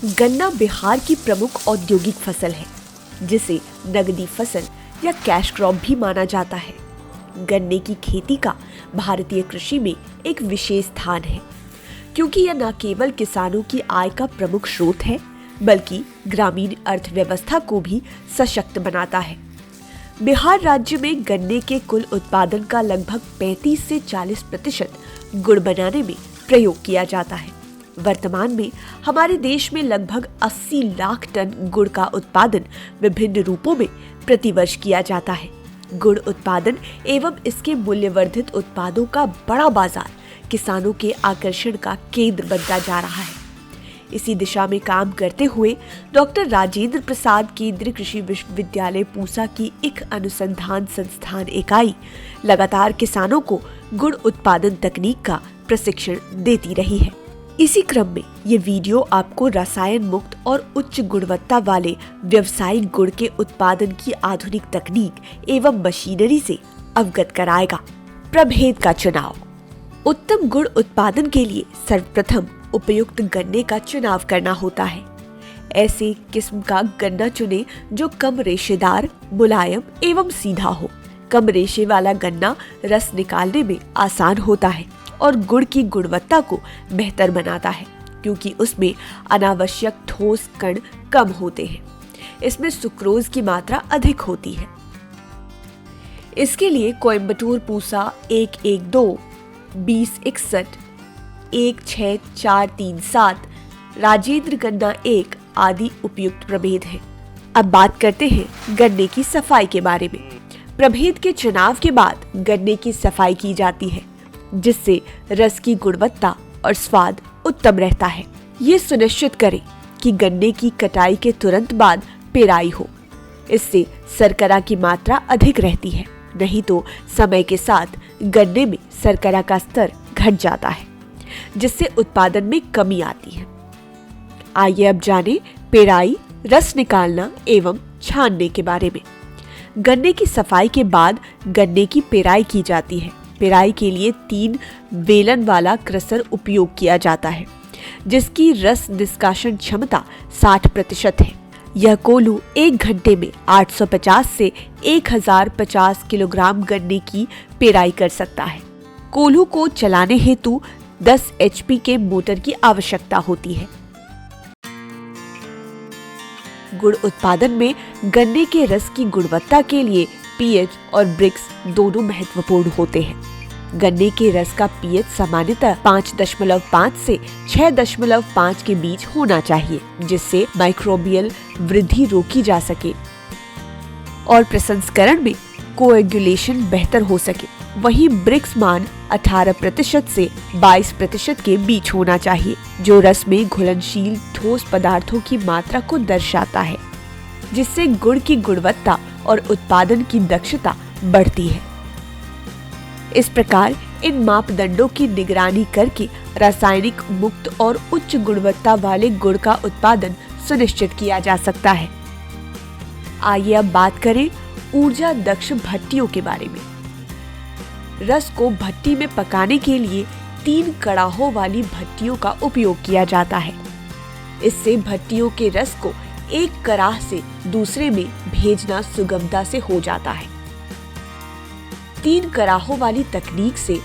गन्ना बिहार की प्रमुख औद्योगिक फसल है, जिसे नगदी फसल या कैश क्रॉप भी माना जाता है। गन्ने की खेती का भारतीय कृषि में एक विशेष स्थान है, क्योंकि यह न केवल किसानों की आय का प्रमुख स्रोत है, बल्कि ग्रामीण अर्थव्यवस्था को भी सशक्त बनाता है। बिहार राज्य में गन्ने के कुल उत्पादन का लगभग 35 से 40% गुड़ बनाने में प्रयोग किया जाता है। वर्तमान में हमारे देश में लगभग 80 लाख टन गुड़ का उत्पादन विभिन्न रूपों में प्रतिवर्ष किया जाता है। गुड़ उत्पादन एवं इसके मूल्यवर्धित उत्पादों का बड़ा बाजार किसानों के आकर्षण का केंद्र बनता जा रहा है। इसी दिशा में काम करते हुए डॉक्टर राजेंद्र प्रसाद केंद्रीय कृषि विश्वविद्यालय पूसा की एक अनुसंधान संस्थान इकाई लगातार किसानों को गुड़ उत्पादन तकनीक का प्रशिक्षण देती रही है। इसी क्रम में ये वीडियो आपको रसायन मुक्त और उच्च गुणवत्ता वाले व्यावसायिक गुड़ के उत्पादन की आधुनिक तकनीक एवं मशीनरी से अवगत कराएगा। प्रभेद का चुनाव। उत्तम गुड़ उत्पादन के लिए सर्वप्रथम उपयुक्त गन्ने का चुनाव करना होता है। ऐसे किस्म का गन्ना चुने जो कम रेशेदार, मुलायम एवं सीधा हो। कम रेशे वाला गन्ना रस निकालने में आसान होता है और गुड़ की गुणवत्ता को बेहतर बनाता है, क्योंकि उसमें अनावश्यक ठोस कण कम होते हैं। इसमें सुक्रोज की मात्रा अधिक होती है। इसके लिए कोयम्बटूर पूसा 112, 2061, 16437, राजेंद्र गन्ना 1 आदि उपयुक्त प्रभेद हैं। अब बात करते हैं गन्ने की सफाई के बारे में। प्रभेद के चुनाव के बाद गन्ने की सफाई की जाती है, जिससे रस की गुणवत्ता और स्वाद उत्तम रहता है। ये सुनिश्चित करें कि गन्ने की कटाई के तुरंत बाद पेराई हो। इससे शर्करा की मात्रा अधिक रहती है, नहीं तो समय के साथ गन्ने में शर्करा का स्तर घट जाता है, जिससे उत्पादन में कमी आती है। आइए अब जानें पेराई, रस निकालना एवं छानने के बारे में। गन्ने की सफाई के बाद गन्ने की पेराई की जाती है। पेराई के लिए 3 वेलन वाला क्रसर उपयोग किया जाता है, जिसकी रस निष्कासन क्षमता 60% है। यह कोल्हू 1 घंटे में 850 से 1050 किलोग्राम गन्ने की पेराई कर सकता है। कोल्हू को चलाने हेतु 10 HP के मोटर की आवश्यकता होती है। गुड़ उत्पादन में गन्ने के रस की गुणवत्ता के लिए पीएच और ब्रिक्स दोनों महत्वपूर्ण होते हैं। गन्ने के रस का पीएच सामान्यतः 5.5 से 6.5 के बीच होना चाहिए, जिससे माइक्रोबियल वृद्धि रोकी जा सके और प्रसंस्करण में कोएगुलेशन बेहतर हो सके। वहीं ब्रिक्स मान 18% से 22% के बीच होना चाहिए, जो रस में घुलनशील ठोस पदार्थों की मात्रा को दर्शाता है, जिससे गुड़ की गुणवत्ता और उत्पादन की दक्षता बढ़ती है। इस प्रकार इन मापदंडों की निगरानी करके रासायनिक मुक्त और उच्च गुणवत्ता वाले गुड़ का उत्पादन सुनिश्चित किया जा सकता है। आइए अब बात करें ऊर्जा दक्ष भट्टियों के बारे में। रस को भट्टी में पकाने के लिए 3 कड़ाहों वाली भट्टियों का उपयोग किया जाता है। इससे भट्टियों के रस को एक कड़ाह से दूसरे में भेजना सुगमता से हो जाता है। 3 कड़ाहों वाली तकनीक से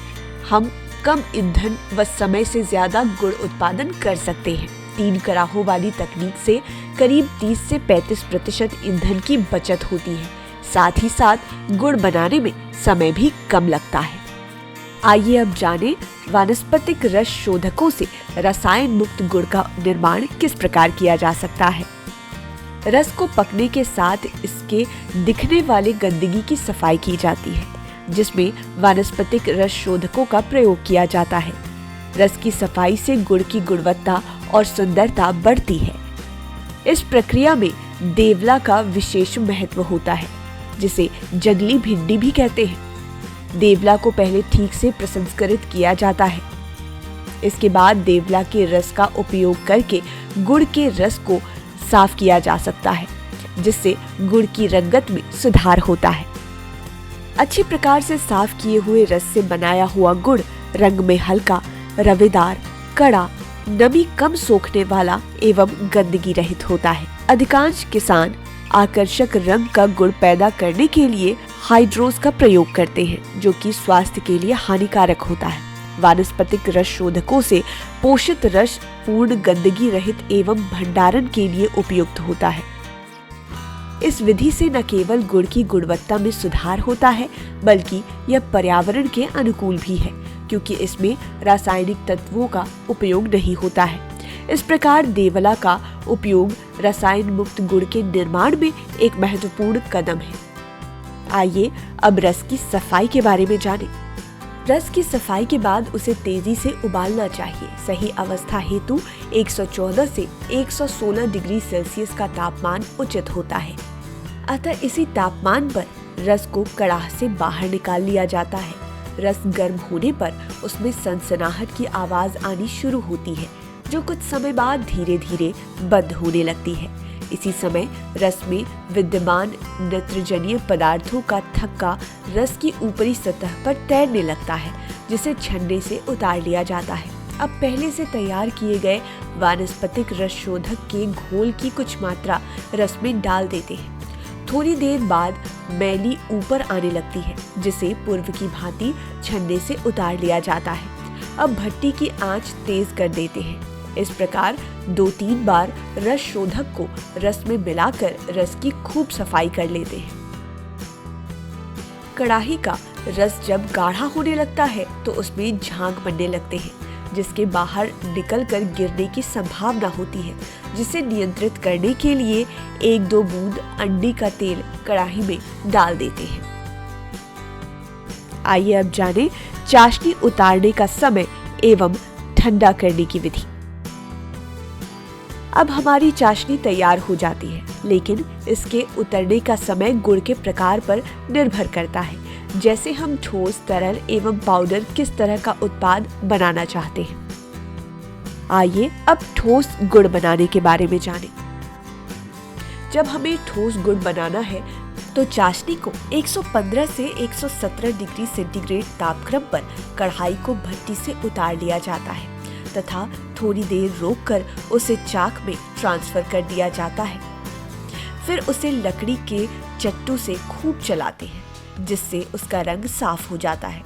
हम कम ईंधन व समय से ज्यादा गुड़ उत्पादन कर सकते हैं। 3 कड़ाहों वाली तकनीक से करीब 30 से 35% ईंधन की बचत होती है। साथ ही साथ गुड़ बनाने में समय भी कम लगता है। आइए अब जानें वानस्पतिक रस शोधकों से रसायन मुक्त गुड़ का निर्माण किस प्रकार किया जा सकता है। रस को पकने के साथ इसके दिखने वाले गंदगी की सफाई की जाती है, जिसमें वानस्पतिक रस शोधकों का प्रयोग किया जाता है। रस की सफाई से गुड़ की गुणवत्ता और सुंदरता बढ़ती है। इस प्रक्रिया में देवला का विशेष महत्व होता है, जिसे जंगली भिंडी भी कहते हैं। देवला को पहले ठीक से प्रसंस्कृत किया जाता है। इसके बाद देवला के रस का उपयोग करके गुड़ के रस को साफ किया जा सकता है, जिससे गुड़ की रंगत में सुधार होता है। अच्छी प्रकार से साफ किए हुए रस से बनाया हुआ गुड़ रंग में हल्का, रवेदार, कड़ा नमी कम सोखने वाला एवं गंदगी रहित होता है। अधिकांश किसान आकर्षक रंग का गुड़ पैदा करने के लिए हाइड्रोज का प्रयोग करते हैं, जो कि स्वास्थ्य के लिए हानिकारक होता है। वानस्पतिक रस शोधकों से पोषित रस पूर्ण गंदगी रहित एवं भंडारण के लिए उपयुक्त होता है। इस विधि से न केवल गुड़ की गुणवत्ता में सुधार होता है, बल्कि यह पर्यावरण के अनुकूल भी है, क्योंकि इसमें रासायनिक तत्वों का उपयोग नहीं होता है। इस प्रकार देवला का उपयोग रसायन मुक्त गुड़ के निर्माण में एक महत्वपूर्ण कदम है। आइए अब रस की सफाई के बारे में जानें। रस की सफाई के बाद उसे तेजी से उबालना चाहिए। सही अवस्था हेतु 114 से 116 डिग्री सेल्सियस का तापमान उचित होता है। अतः इसी तापमान पर रस को कड़ाह से बाहर निकाल लिया जाता है। रस गर्म होने पर उसमें सनसनाहट की आवाज आनी शुरू होती है, जो कुछ समय बाद धीरे धीरे बंद होने लगती है। इसी समय रस में विद्यमान नेत्रजनीय पदार्थों का थक्का रस की ऊपरी सतह पर तैरने लगता है, जिसे छन्ने से उतार लिया जाता है। अब पहले से तैयार किए गए वानस्पतिक रस शोधक के घोल की कुछ मात्रा रस में डाल देते हैं। थोड़ी देर बाद मैली ऊपर आने लगती है, जिसे पूर्व की भांति छन्ने से उतार लिया जाता है। अब भट्टी की आंच तेज कर देते हैं। इस प्रकार 2-3 बार रस शोधक को रस में मिलाकर रस की खूब सफाई कर लेते हैं। कड़ाही का रस जब गाढ़ा होने लगता है तो उसमें झाग बनने लगते हैं, जिसके बाहर निकलकर गिरने की संभावना होती है, जिसे नियंत्रित करने के लिए 1-2 बूंद अंडी का तेल कड़ाही में डाल देते हैं। आइए अब जानें चाशनी उतारने का समय एवं ठंडा करने की विधि। अब हमारी चाशनी तैयार हो जाती है, लेकिन इसके उतरने का समय गुड़ के प्रकार पर निर्भर करता है। जैसे हम ठोस, तरल एवं पाउडर किस तरह का उत्पाद बनाना चाहते हैं। आइए अब ठोस गुड़ बनाने के बारे में जानें। जब हमें ठोस गुड़ बनाना है तो चाशनी को 115 से 117 डिग्री सेंटीग्रेड तापक्रम पर कढ़ाई को भट्टी से उतार लिया जाता है तथा थोड़ी देर रोककर उसे चाक में ट्रांसफर कर दिया जाता है। फिर उसे लकड़ी के चट्टू से खूब चलाते हैं, जिससे उसका रंग साफ हो जाता है।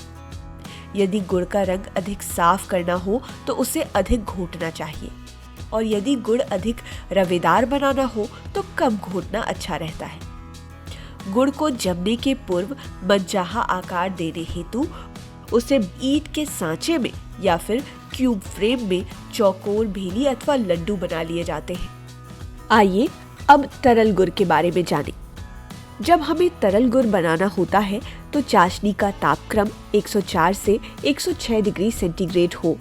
यदि गुड़ का रंग अधिक साफ करना हो तो उसे अधिक घोटना चाहिए, और यदि गुड़ अधिक रवेदार बनाना हो तो कम घोटना अच्छा रहता है। गुड़ को जमने के पूर्व मनचाहा आकार देने हेतु उसे ईंट के सांचे में या फिर क्यूब फ्रेम में चौकोर, भेली अथवा लड्डू बना लिए जाते हैं। आइए अब तरल गुड़ के बारे में जानें। जब हमें तरल गुड़ बनाना होता है तो चाशनी का तापक्रम 104 से 106 डिग्री सेंटीग्रेड हो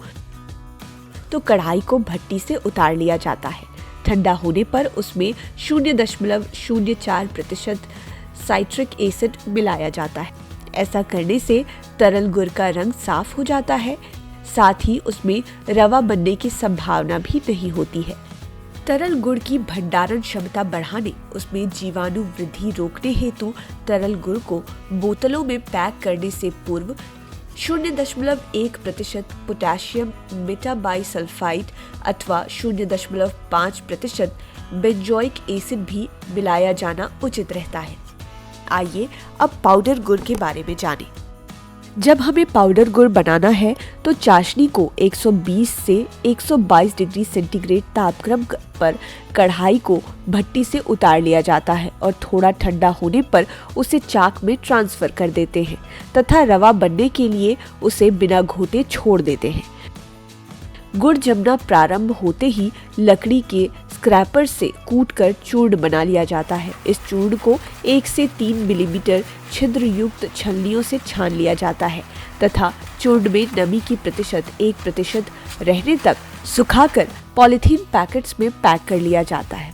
तो कढ़ाई को भट्टी से उतार लिया जाता है। ठंडा होने पर उसमें 0.04% साइट्रिक एसिड मिलाया जाता है। ऐसा करने से तरल गुड़ का रंग साफ हो जाता है, साथ ही उसमें रवा बनने की संभावना भी नहीं होती है। तरल गुड़ की भंडारण क्षमता बढ़ाने, उसमें जीवाणु वृद्धि रोकने हेतु तरल गुड़ को बोतलों में पैक करने से पूर्व 0.1% पोटेशियम मेटाबाइसल्फाइड अथवा 0.5% बेंजोइक एसिड भी मिलाया जाना उचित रहता है। आइए अब पाउडर गुड़ के बारे में जानें। जब हमें पाउडर गुड़ बनाना है तो चाशनी को 120 से 122 डिग्री सेंटीग्रेड तापक्रम पर कढ़ाई को भट्टी से उतार लिया जाता है और थोड़ा ठंडा होने पर उसे चाक में ट्रांसफर कर देते हैं तथा रवा बनने के लिए उसे बिना घोटे छोड़ देते हैं। गुड़ जमना प्रारंभ होते ही लकड़ी के स्क्रैपर से कूटकर चूर्ण बना लिया जाता है। इस चूर्ण को 1 से 3 मिलीमीटर छिद्र युक्त छलनियों से छान लिया जाता है तथा चूर्ण में नमी की प्रतिशत 1% रहने तक सुखाकर पॉलीथीन पैकेट्स में पैक कर लिया जाता है।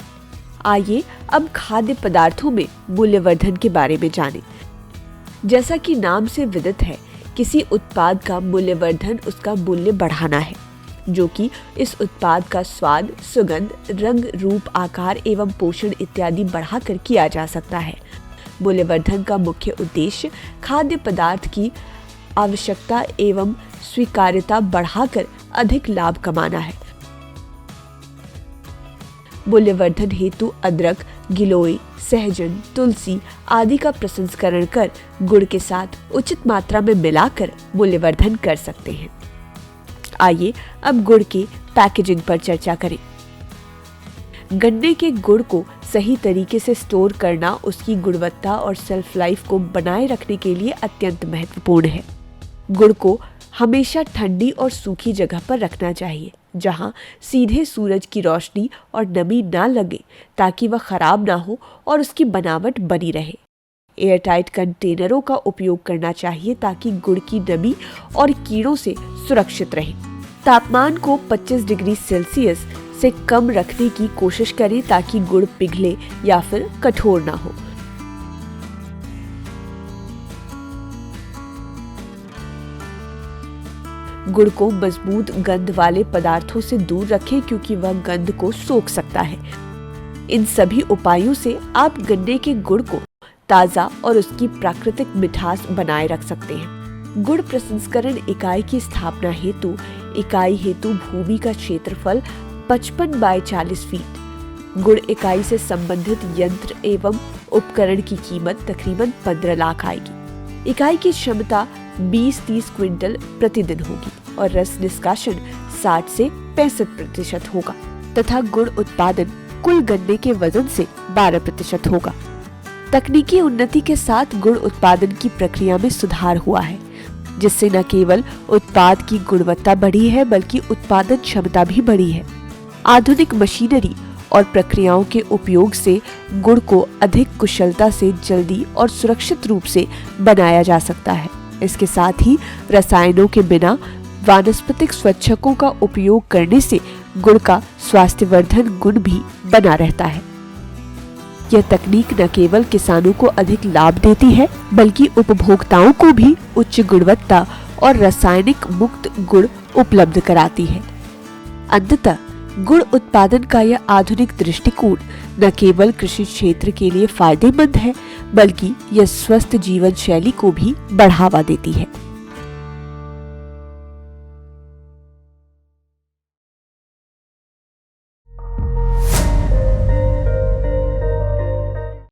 आइए अब खाद्य पदार्थों में मूल्यवर्धन के बारे में जानें। जैसा कि नाम से विदित है, किसी उत्पाद का मूल्यवर्धन उसका मूल्य बढ़ाना है, जो कि इस उत्पाद का स्वाद, सुगंध, रंग, रूप, आकार एवं पोषण इत्यादि बढ़ाकर किया जा सकता है। मूल्यवर्धन का मुख्य उद्देश्य खाद्य पदार्थ की आवश्यकता एवं स्वीकार्यता बढ़ाकर अधिक लाभ कमाना है। मूल्यवर्धन हेतु अदरक, गिलोय, सहजन, तुलसी आदि का प्रसंस्करण कर गुड़ के साथ उचित मात्रा में मिलाकर मूल्यवर्धन कर सकते हैं। आइए अब गुड़ के पैकेजिंग पर चर्चा करें। गन्ने के गुड़ को सही तरीके से स्टोर करना उसकी गुणवत्ता और शेल्फ लाइफ को बनाए रखने के लिए अत्यंत महत्वपूर्ण है। गुड़ को हमेशा ठंडी और सूखी जगह पर रखना चाहिए, जहां सीधे सूरज की रोशनी और नमी ना लगे, ताकि वह खराब ना हो और उसकी बनावट बनी रहे। एयरटाइट कंटेनरों का उपयोग करना चाहिए ताकि गुड़ की नमी और कीड़ों से सुरक्षित रहे। तापमान को 25 डिग्री सेल्सियस से कम रखने की कोशिश करें ताकि गुड़ पिघले या फिर कठोर ना हो। गुड़ को मजबूत गंध वाले पदार्थों से दूर रखें क्योंकि वह गंध को सोख सकता है। इन सभी उपायों से आप गन्ने के गुड़ को ताजा और उसकी प्राकृतिक मिठास बनाए रख सकते हैं। गुड़ प्रसंस्करण इकाई की स्थापना हेतु इकाई हेतु भूमि का क्षेत्रफल 55 बाय 40 फीट। गुड़ इकाई से संबंधित यंत्र एवं उपकरण की कीमत तकरीबन 15 लाख आएगी। इकाई की क्षमता 20-30 क्विंटल प्रतिदिन होगी और रस निष्कासन 60 से 65% होगा तथा गुड़ उत्पादन कुल गन्ने के वजन से 12% होगा। तकनीकी उन्नति के साथ गुड़ उत्पादन की प्रक्रिया में सुधार हुआ है, जिससे न केवल उत्पाद की गुणवत्ता बढ़ी है बल्कि उत्पादन क्षमता भी बढ़ी है। आधुनिक मशीनरी और प्रक्रियाओं के उपयोग से गुड़ को अधिक कुशलता से जल्दी और सुरक्षित रूप से बनाया जा सकता है। इसके साथ ही रसायनों के बिना वानस्पतिक स्वच्छकों का उपयोग करने से गुड़ का स्वास्थ्यवर्धन गुण भी बना रहता है। यह तकनीक न केवल किसानों को अधिक लाभ देती है बल्कि उपभोक्ताओं को भी उच्च गुणवत्ता और रासायनिक मुक्त गुड़ उपलब्ध कराती है। अंततः गुड़ उत्पादन का यह आधुनिक दृष्टिकोण न केवल कृषि क्षेत्र के लिए फायदेमंद है बल्कि यह स्वस्थ जीवन शैली को भी बढ़ावा देती है।